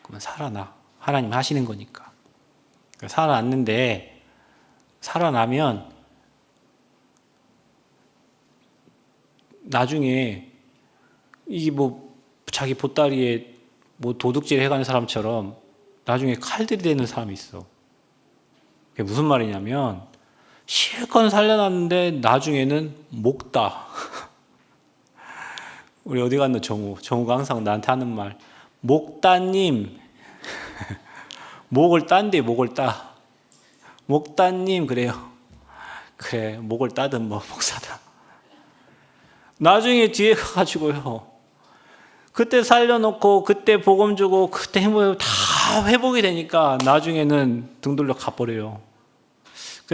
그러면 살아나. 하나님 하시는 거니까. 살아났는데 살아나면 나중에 이게 뭐 자기 보따리에 뭐 도둑질 해가는 사람처럼 나중에 칼들이 되는 사람이 있어. 그게 무슨 말이냐면 실컷 살려놨는데 나중에는 목다. 우리 어디 갔노 정우가 항상 나한테 하는 말, 목따님 목을 딴데 목을 따. 목따님 그래요. 그래 목을 따든 뭐 목사다. 나중에 뒤에 가가지고요, 그때 살려놓고 그때 복음 주고 그때 행복하고 다 회복이 되니까 나중에는 등 돌려 가버려요.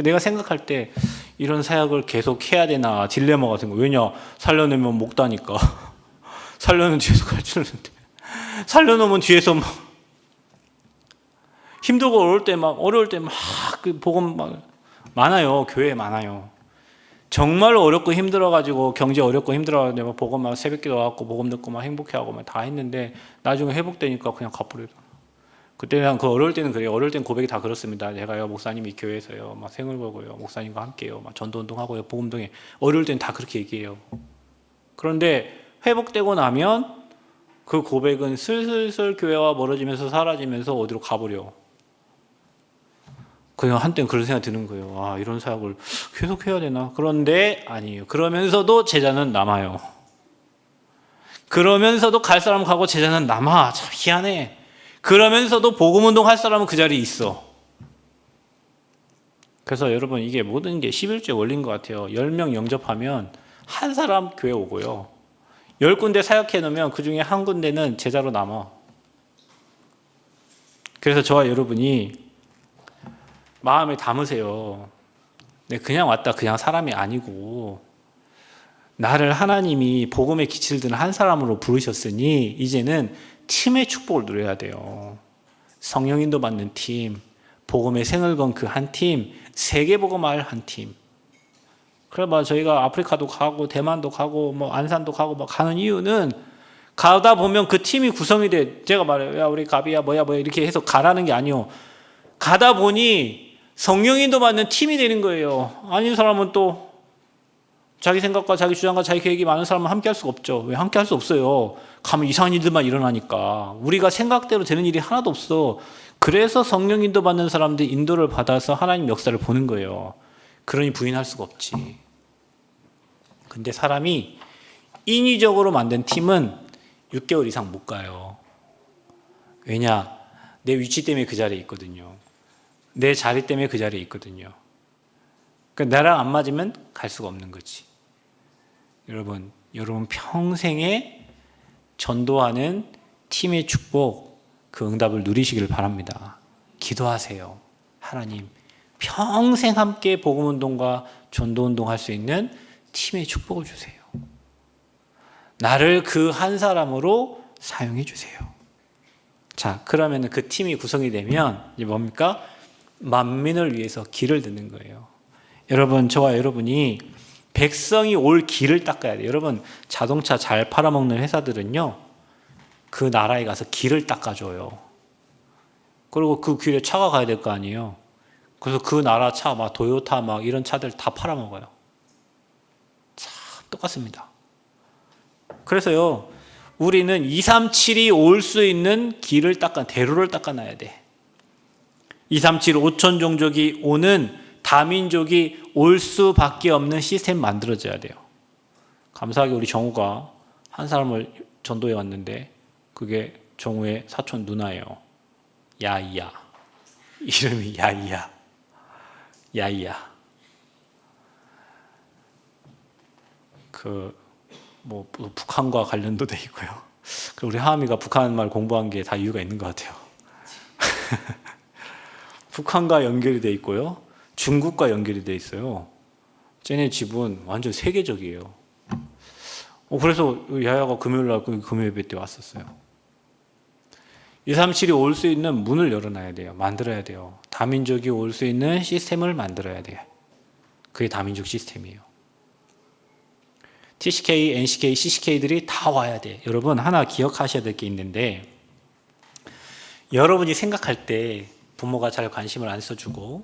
내가 생각할 때 이런 사역을 계속 해야 되나 딜레마가 생겨. 왜냐, 살려내면 목 따니까. 살려놓으면 뒤에서 가르치는데 살려놓으면 뒤에서 막 힘들고 어려울 때 막 그 복음 막 많아요. 교회에 많아요. 정말 어렵고 힘들어가지고 경제 어렵고 힘들어가지고 복음 막 새벽기도 와갖고 복음 듣고 막 행복해하고 막 다 했는데 나중에 회복되니까 그냥 갚으려. 그때는 그 어려울 때는 그래요. 어려울 때는 고백이 다 그렇습니다. 제가요 목사님 이 교회에서요 막 생을 걸고요 목사님과 함께요 막 전도운동하고요 복음동에. 어려울 때는 다 그렇게 얘기해요. 그런데 회복되고 나면 그 고백은 슬슬 교회와 멀어지면서 사라지면서 어디로 가버려. 그냥 한때는 그런 생각이 드는 거예요. 아, 이런 사역을 계속 해야 되나? 그런데 아니에요. 그러면서도 제자는 남아요. 그러면서도 갈 사람 가고 제자는 남아. 참 희한해. 그러면서도 복음운동 할 사람은 그 자리에 있어. 그래서 여러분 이게 모든 게 11조의 원리인 것 같아요. 10명 영접하면 한 사람 교회 오고요, 10군데 사역해 놓으면 그 중에 한 군데는 제자로 남아. 그래서 저와 여러분이 마음에 담으세요. 그냥 왔다 그냥 사람이 아니고 나를 하나님이 복음의 기치를 드는 한 사람으로 부르셨으니 이제는 팀의 축복을 누려야 돼요. 성령 인도 받는 팀, 복음의 생을 건 그 한 팀, 세계복음화할 한 팀. 그래 저희가 아프리카도 가고 대만도 가고 뭐 안산도 가고 막 가는 이유는 가다 보면 그 팀이 구성이 돼. 제가 말해요. 야 우리 가비야 뭐야 이렇게 해서 가라는 게 아니요. 가다 보니 성령 인도 받는 팀이 되는 거예요. 아닌 사람은 또 자기 생각과 자기 주장과 자기 계획이 많은 사람은 함께 할 수가 없죠. 왜 함께 할 수 없어요? 가면 이상한 일들만 일어나니까. 우리가 생각대로 되는 일이 하나도 없어. 그래서 성령 인도 받는 사람들이 인도를 받아서 하나님 역사를 보는 거예요. 그러니 부인할 수가 없지. 근데 사람이 인위적으로 만든 팀은 6개월 이상 못 가요. 왜냐? 내 위치 때문에 그 자리에 있거든요. 내 자리 때문에 그 자리에 있거든요. 그러니까 나랑 안 맞으면 갈 수가 없는 거지. 여러분 평생에 전도하는 팀의 축복, 그 응답을 누리시길 바랍니다. 기도하세요. 하나님, 평생 함께 복음운동과 전도운동 할 수 있는 팀의 축복을 주세요. 나를 그 한 사람으로 사용해 주세요. 자, 그러면 그 팀이 구성이 되면 이제 뭡니까? 만민을 위해서 길을 듣는 거예요. 여러분, 저와 여러분이 백성이 올 길을 닦아야 돼요. 여러분, 자동차 잘 팔아먹는 회사들은요, 그 나라에 가서 길을 닦아줘요. 그리고 그 길에 차가 가야 될 거 아니에요. 그래서 그 나라 차, 막 도요타 막 이런 차들 다 팔아먹어요. 참 똑같습니다. 그래서요, 우리는 237이 올 수 있는 길을 대로를 닦아놔야 돼. 237 5천 종족이 오는 다민족이 올 수밖에 없는 시스템 만들어져야 돼요. 감사하게 우리 정우가 한 사람을 전도해 왔는데 그게 정우의 사촌 누나예요. 야이야. 이름이 야이야. 야이야. 뭐 북한과 관련도 돼 있고요. 우리 하암이가 북한 말 공부한 게 다 이유가 있는 것 같아요. 북한과 연결이 돼 있고요. 중국과 연결이 돼 있어요. 쟤네 집은 완전 세계적이에요. 그래서 야야가 금요일날 금요 예배 때 왔었어요. 237이 올 수 있는 문을 열어놔야 돼요. 만들어야 돼요. 다민족이 올 수 있는 시스템을 만들어야 돼요. 그게 다민족 시스템이에요. TCK, NCK, CCK들이 다 와야 돼. 여러분 하나 기억하셔야 될 게 있는데, 여러분이 생각할 때 부모가 잘 관심을 안 써주고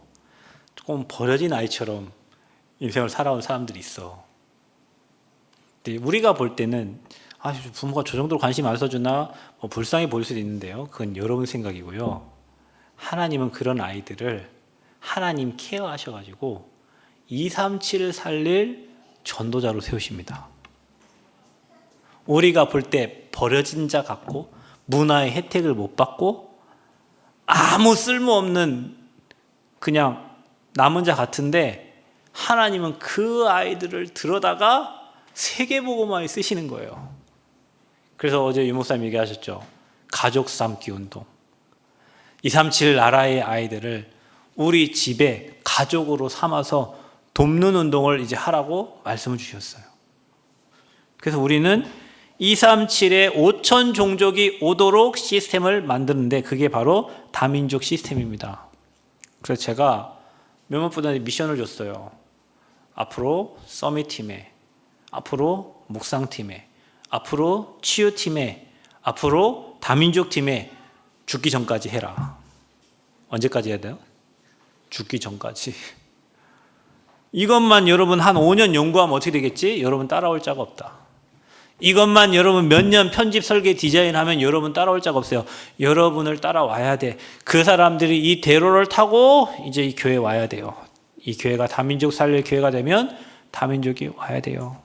조금 버려진 아이처럼 인생을 살아온 사람들이 있어. 근데 우리가 볼 때는 부모가 저 정도로 관심 안 써주나 불쌍히 보일 수도 있는데요. 그건 여러분 생각이고요. 하나님은 그런 아이들을 하나님 케어하셔가지고 237을 살릴 전도자로 세우십니다. 우리가 볼 때 버려진 자 같고 문화의 혜택을 못 받고 아무 쓸모없는 그냥 남은 자 같은데, 하나님은 그 아이들을 들여다가 세계복음화에 쓰시는 거예요. 그래서 어제 유목사님 얘기하셨죠. 가족 삼기 운동. 237 나라의 아이들을 우리 집에 가족으로 삼아서 돕는 운동을 이제 하라고 말씀을 주셨어요. 그래서 우리는 237의 5천 종족이 오도록 시스템을 만드는데, 그게 바로 다민족 시스템입니다. 그래서 제가 몇몇 분한테 미션을 줬어요. 앞으로 서밋팀에, 앞으로 묵상팀에, 앞으로 치유팀에, 앞으로 다민족팀에 죽기 전까지 해라. 언제까지 해야 돼요? 죽기 전까지. 이것만 여러분 한 5년 연구하면 어떻게 되겠지? 여러분 따라올 자가 없다. 이것만 여러분 몇 년 편집 설계 디자인하면 여러분 따라올 자가 없어요. 여러분을 따라와야 돼. 그 사람들이 이 대로를 타고 이제 이 교회에 와야 돼요. 이 교회가 다민족 살릴 교회가 되면 다민족이 와야 돼요.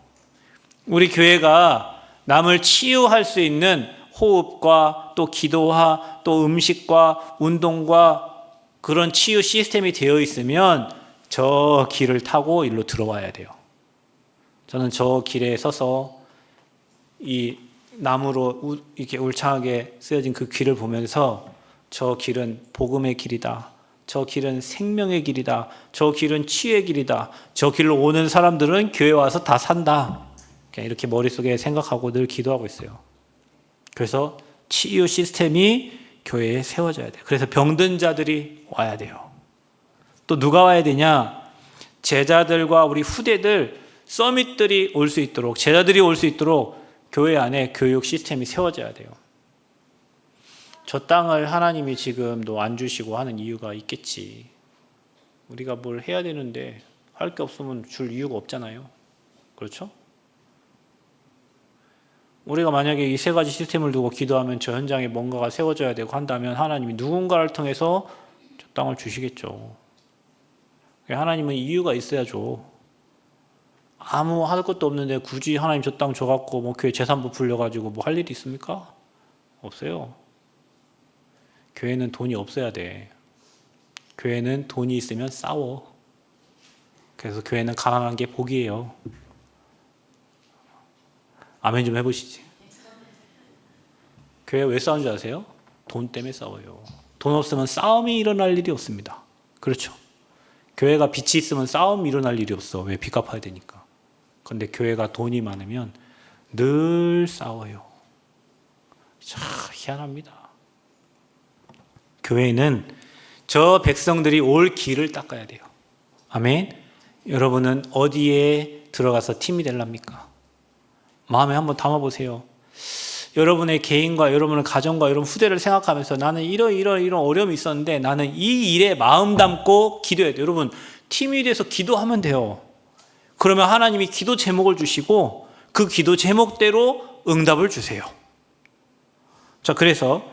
우리 교회가 남을 치유할 수 있는 호흡과 또 기도와 또 음식과 운동과 그런 치유 시스템이 되어 있으면 저 길을 타고 일로 들어와야 돼요. 저는 저 길에 서서 이 나무로 이렇게 울창하게 쓰여진 그 길을 보면서 저 길은 복음의 길이다. 저 길은 생명의 길이다. 저 길은 치유의 길이다. 저 길로 오는 사람들은 교회 와서 다 산다. 이렇게 머릿속에 생각하고 늘 기도하고 있어요. 그래서 치유 시스템이 교회에 세워져야 돼요. 그래서 병든 자들이 와야 돼요. 또 누가 와야 되냐? 제자들과 우리 후대들, 서밋들이 올 수 있도록, 제자들이 올 수 있도록 교회 안에 교육 시스템이 세워져야 돼요. 저 땅을 하나님이 지금도 안 주시고 하는 이유가 있겠지. 우리가 뭘 해야 되는데 할 게 없으면 줄 이유가 없잖아요. 그렇죠? 우리가 만약에 이 세 가지 시스템을 두고 기도하면 저 현장에 뭔가가 세워져야 되고 한다면 하나님이 누군가를 통해서 저 땅을 주시겠죠. 하나님은 이유가 있어야죠. 아무 할 것도 없는데 굳이 하나님 저 땅 줘갖고 뭐 교회 재산부 불려가지고 뭐 할 일이 있습니까? 없어요. 교회는 돈이 없어야 돼. 교회는 돈이 있으면 싸워. 그래서 교회는 가난한 게 복이에요. 아멘 좀 해보시지. 교회 왜 싸우는 줄 아세요? 돈 때문에 싸워요. 돈 없으면 싸움이 일어날 일이 없습니다. 그렇죠? 교회가 빚이 있으면 싸움이 일어날 일이 없어. 왜? 빚 갚아야 되니까. 그런데 교회가 돈이 많으면 늘 싸워요. 참 희한합니다. 교회는 저 백성들이 올 길을 닦아야 돼요. 아멘. 여러분은 어디에 들어가서 팀이 되랍니까? 마음에 한번 담아보세요. 여러분의 개인과 여러분의 가정과 여러분 후대를 생각하면서 나는 이런 어려움이 있었는데 나는 이 일에 마음 담고 기도해야 돼요. 여러분 팀이 돼서 기도하면 돼요. 그러면 하나님이 기도 제목을 주시고 그 기도 제목대로 응답을 주세요. 자, 그래서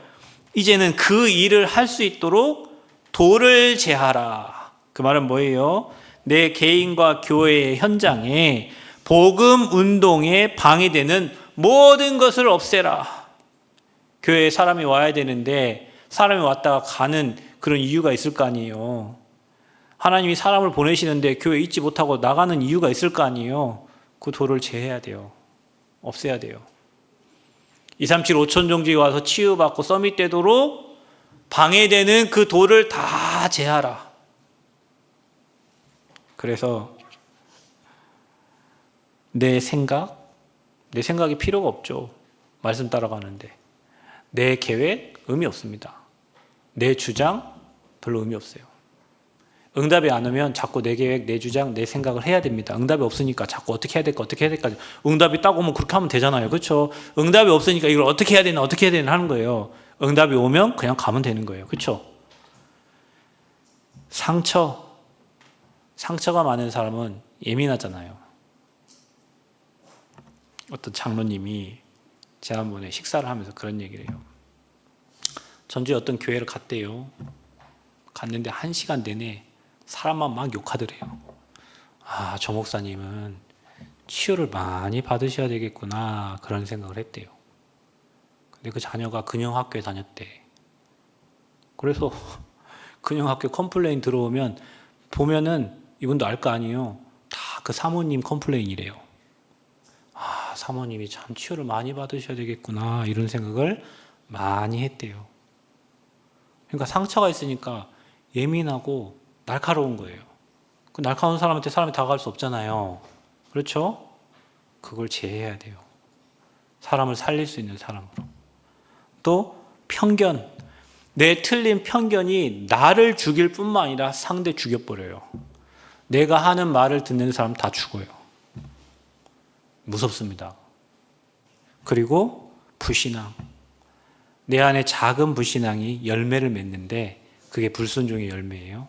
이제는 그 일을 할 수 있도록 돌을 제하라. 그 말은 뭐예요? 내 개인과 교회의 현장에 복음 운동에 방해되는 모든 것을 없애라. 교회에 사람이 와야 되는데 사람이 왔다가 가는 그런 이유가 있을 거 아니에요. 하나님이 사람을 보내시는데 교회에 있지 못하고 나가는 이유가 있을 거 아니에요. 그 돌을 제해야 돼요. 없애야 돼요. 237 5천종지 와서 치유받고 서밋 되도록 방해되는 그 돌을 다 제하라. 그래서 내 생각이 필요가 없죠. 말씀 따라가는데. 내 계획 의미 없습니다. 내 주장 별로 의미 없어요. 응답이 안 오면 자꾸 내 계획, 내 주장, 내 생각을 해야 됩니다. 응답이 없으니까 자꾸 어떻게 해야 될까 응답이 딱 오면 그렇게 하면 되잖아요. 그렇죠? 응답이 없으니까 이걸 어떻게 해야 되나 하는 거예요. 응답이 오면 그냥 가면 되는 거예요. 그렇죠? 상처가 많은 사람은 예민하잖아요. 어떤 장로님이 지난번에 식사를 하면서 그런 얘기를 해요. 전주에 어떤 교회를 갔대요. 갔는데 1시간 내내 사람만 막 욕하더래요. 아, 저 목사님은 치유를 많이 받으셔야 되겠구나 그런 생각을 했대요. 근데 그 자녀가 근영학교에 다녔대. 그래서 근영학교 컴플레인 들어오면 보면은 이분도 알 거 아니에요. 다 그 사모님 컴플레인이래요. 아, 사모님이 참 치유를 많이 받으셔야 되겠구나 이런 생각을 많이 했대요. 그러니까 상처가 있으니까 예민하고 날카로운 거예요. 그 날카로운 사람한테 사람이 다가갈 수 없잖아요. 그렇죠? 그걸 제해야 돼요. 사람을 살릴 수 있는 사람으로. 또 편견. 내 틀린 편견이 나를 죽일 뿐만 아니라 상대 죽여버려요. 내가 하는 말을 듣는 사람 다 죽어요. 무섭습니다. 그리고 불신앙. 내 안에 작은 불신앙이 열매를 맺는데 그게 불순종의 열매예요.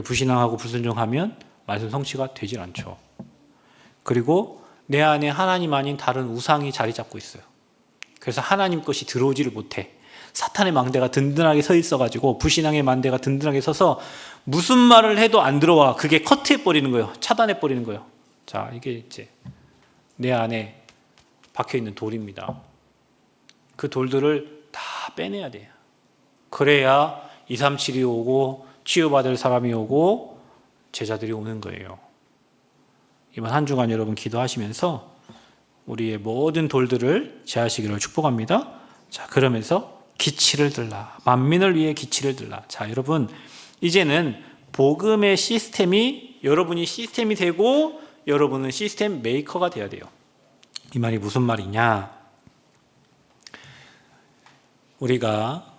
불신앙하고 불순종하면 말씀 성취가 되질 않죠. 그리고 내 안에 하나님 아닌 다른 우상이 자리 잡고 있어요. 그래서 하나님 것이 들어오지를 못해. 사탄의 망대가 든든하게 서 있어가지고 불신앙의 망대가 든든하게 서서 무슨 말을 해도 안 들어와. 그게 커트해버리는 거예요. 차단해버리는 거예요. 자, 이게 이제 내 안에 박혀있는 돌입니다. 그 돌들을 다 빼내야 돼요. 그래야 237이 오고 치유받을 사람이 오고 제자들이 오는 거예요. 이번 한 주간 여러분 기도하시면서 우리의 모든 돌들을 제하시기를 축복합니다. 자, 그러면서 기치를 들라. 만민을 위해 기치를 들라. 자, 여러분 이제는 복음의 시스템이 여러분이 시스템이 되고 여러분은 시스템 메이커가 돼야 돼요. 이 말이 무슨 말이냐? 우리가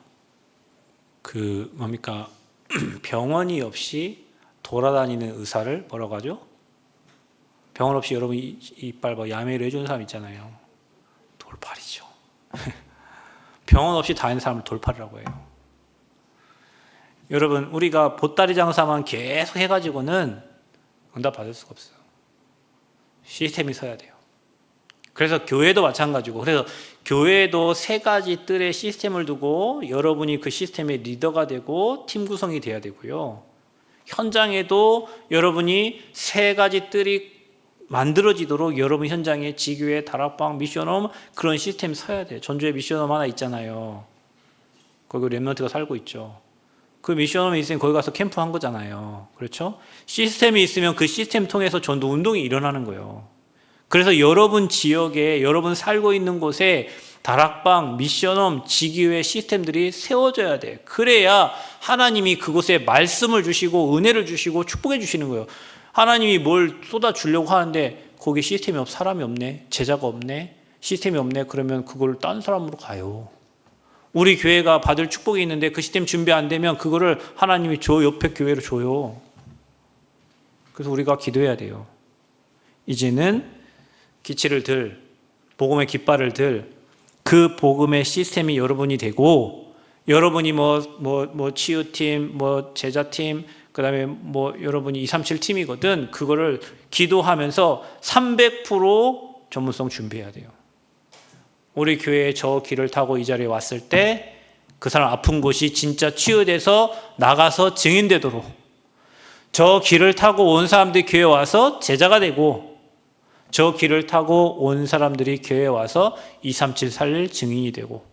병원이 없이 돌아다니는 의사를 뭐라고 하죠? 병원 없이 여러분 이빨 야매를 해주는 사람 있잖아요. 돌팔이죠. 병원 없이 다니는 사람을 돌팔이라고 해요. 여러분 우리가 보따리 장사만 계속 해가지고는 응답 받을 수가 없어요. 시스템이 서야 돼요. 그래서 교회도 마찬가지고, 그래서 교회도 3가지 뜰의 시스템을 두고 여러분이 그 시스템의 리더가 되고 팀 구성이 돼야 되고요. 현장에도 여러분이 3가지 뜰이 만들어지도록 여러분 현장에 지교회, 다락방, 미션홈 그런 시스템이 서야 돼요. 전주에 미션홈 하나 있잖아요. 거기 랩런트가 살고 있죠. 그 미션홈이 있으면 거기 가서 캠프한 거잖아요. 그렇죠? 시스템이 있으면 그 시스템 통해서 전도 운동이 일어나는 거예요. 그래서 여러분 지역에 여러분 살고 있는 곳에 다락방, 미션홈, 지교회 시스템들이 세워져야 돼. 그래야 하나님이 그곳에 말씀을 주시고 은혜를 주시고 축복해 주시는 거예요. 하나님이 뭘 쏟아주려고 하는데 거기 시스템이 사람이 없네, 제자가 없네, 시스템이 없네. 그러면 그걸 딴 사람으로 가요. 우리 교회가 받을 축복이 있는데 그 시스템 준비 안 되면 그거를 하나님이 저 옆에 교회로 줘요. 그래서 우리가 기도해야 돼요. 이제는 기치를 들, 복음의 깃발을 들, 그 복음의 시스템이 여러분이 되고, 여러분이 치유팀, 제자팀, 그 다음에 여러분이 237 팀이거든. 그거를 기도하면서 300% 전문성 준비해야 돼요. 우리 교회에 저 길을 타고 이 자리에 왔을 때 그 사람 아픈 곳이 진짜 치유돼서 나가서 증인되도록, 저 길을 타고 온 사람들이 교회에 와서 제자가 되고, 저 길을 타고 온 사람들이 교회에 와서 237 살릴 증인이 되고,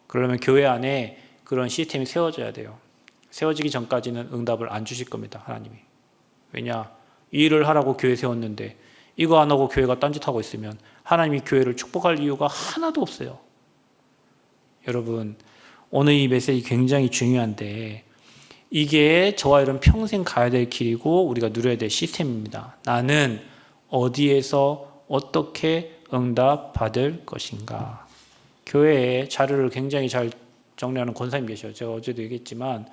그러면 교회 안에 그런 시스템이 세워져야 돼요. 세워지기 전까지는 응답을 안 주실 겁니다, 하나님이. 왜냐? 이 일을 하라고 교회 세웠는데 이거 안 하고 교회가 딴짓하고 있으면 하나님이 교회를 축복할 이유가 하나도 없어요. 여러분, 오늘 이 메시지 굉장히 중요한데, 이게 저와 여러분 평생 가야 될 길이고 우리가 누려야 될 시스템입니다. 나는 어디에서 어떻게 응답 받을 것인가. 교회에 자료를 굉장히 잘 정리하는 권사님 계셔요. 제가 어제도 얘기했지만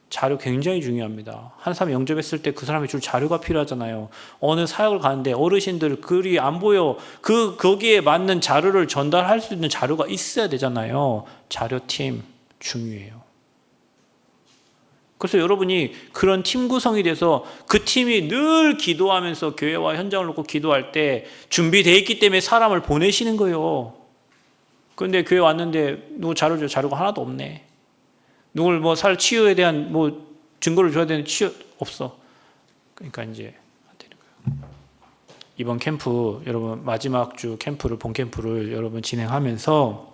자료 굉장히 중요합니다. 한 사람 영접했을 때 그 사람이 줄 자료가 필요하잖아요. 어느 사역을 가는데 어르신들 글이 안 보여. 거기에 맞는 자료를 전달할 수 있는 자료가 있어야 되잖아요. 자료팀 중요해요. 그래서 여러분이 그런 팀 구성이 돼서 그 팀이 늘 기도하면서 교회와 현장을 놓고 기도할 때 준비되어 있기 때문에 사람을 보내시는 거예요. 그런데 교회 왔는데 누구 자료 줘? 자료가 하나도 없네. 누굴 살 치유에 대한 증거를 줘야 되는 치유 없어. 그러니까 이제 안 되는 거예요. 이번 캠프, 여러분 마지막 주 캠프를, 본 캠프를 여러분 진행하면서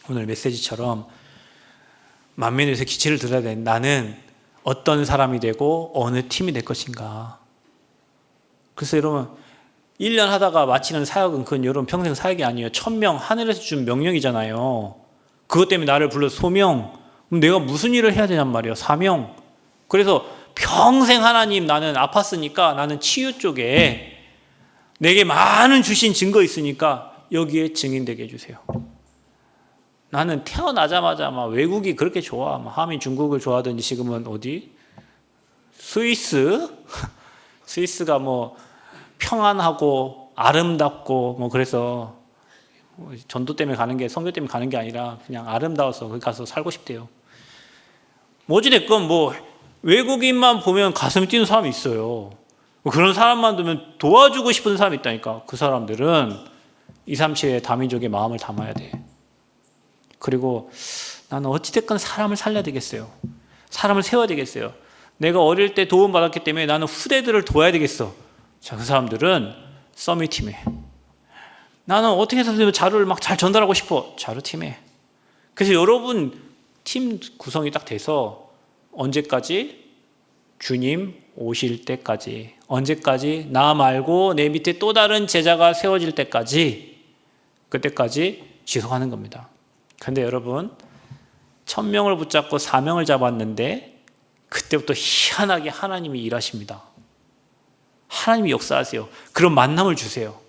오늘 메시지처럼 만민을 위해서 기치를 들어야 돼. 나는 어떤 사람이 되고 어느 팀이 될 것인가. 그래서 여러분 1년 하다가 마치는 사역은 그건 여러분 평생 사역이 아니에요. 1000명 하늘에서 준 명령이잖아요. 그것 때문에 나를 불러 소명. 그럼 내가 무슨 일을 해야 되냔 말이에요. 사명. 그래서 평생 하나님, 나는 아팠으니까 나는 치유 쪽에 내게 많은 주신 증거 있으니까 여기에 증인되게 해주세요. 나는 태어나자마자 외국이 그렇게 좋아. 함이 중국을 좋아하든지 지금은 어디? 스위스가 평안하고 아름답고 그래서 전도 때문에 가는 게, 선교 때문에 가는 게 아니라 그냥 아름다워서 거기 가서 살고 싶대요. 어찌됐건 외국인만 보면 가슴이 뛰는 사람이 있어요. 그런 사람만 두면 도와주고 싶은 사람이 있다니까. 그 사람들은 237의 다민족의 마음을 담아야 돼. 그리고 나는 어찌됐건 사람을 살려야 되겠어요. 사람을 세워야 되겠어요. 내가 어릴 때 도움받았기 때문에 나는 후대들을 도와야 되겠어. 자, 그 사람들은 서밋팀에. 나는 어떻게 해서 자료를 잘 전달하고 싶어. 자료팀에. 그래서 여러분 팀 구성이 딱 돼서 언제까지? 주님 오실 때까지. 언제까지? 나 말고 내 밑에 또 다른 제자가 세워질 때까지, 그때까지 지속하는 겁니다. 근데 여러분 1000명을 붙잡고 사명을 잡았는데 그때부터 희한하게 하나님이 일하십니다. 하나님이 역사하세요. 그런 만남을 주세요.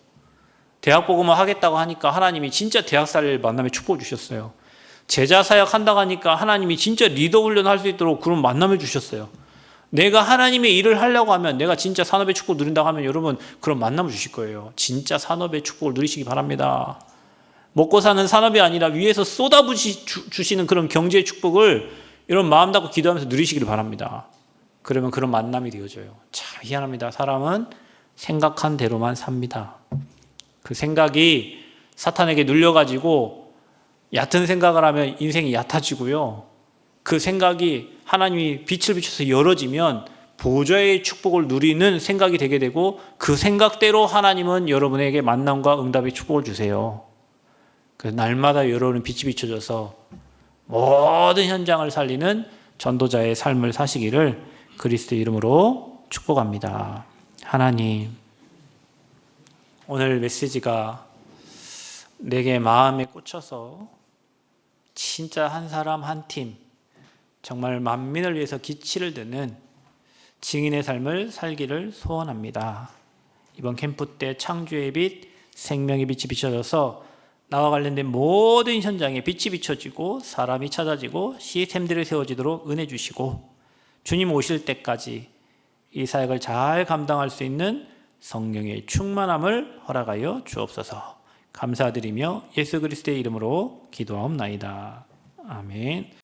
대학 복음을 하겠다고 하니까 하나님이 진짜 대학 살릴 만남의 축복을 주셨어요. 제자 사역 한다고 하니까 하나님이 진짜 리더 훈련할 수 있도록 그런 만남을 주셨어요. 내가 하나님의 일을 하려고 하면, 내가 진짜 산업의 축복을 누린다고 하면 여러분 그런 만남을 주실 거예요. 진짜 산업의 축복을 누리시기 바랍니다. 먹고 사는 산업이 아니라 위에서 쏟아부으시는 그런 경제의 축복을 여러분 마음 닫고 기도하면서 누리시기를 바랍니다. 그러면 그런 만남이 되어져요. 참 희한합니다. 사람은 생각한 대로만 삽니다. 그 생각이 사탄에게 눌려가지고 얕은 생각을 하면 인생이 얕아지고요. 그 생각이 하나님이 빛을 비춰서 열어지면 보좌의 축복을 누리는 생각이 되게 되고, 그 생각대로 하나님은 여러분에게 만남과 응답의 축복을 주세요. 그래서 날마다 여러분은 빛이 비춰져서 모든 현장을 살리는 전도자의 삶을 사시기를 그리스도 이름으로 축복합니다. 하나님, 오늘 메시지가 내게 마음에 꽂혀서 진짜 한 사람 한 팀, 정말 만민을 위해서 기치를 드는 증인의 삶을 살기를 소원합니다. 이번 캠프 때 창조의 빛, 생명의 빛이 비춰져서 나와 관련된 모든 현장에 빛이 비춰지고 사람이 찾아지고 시스템들이 세워지도록 은혜 주시고 주님 오실 때까지 이 사역을 잘 감당할 수 있는 성령의 충만함을 허락하여 주옵소서. 감사드리며 예수 그리스도의 이름으로 기도하옵나이다. 아멘.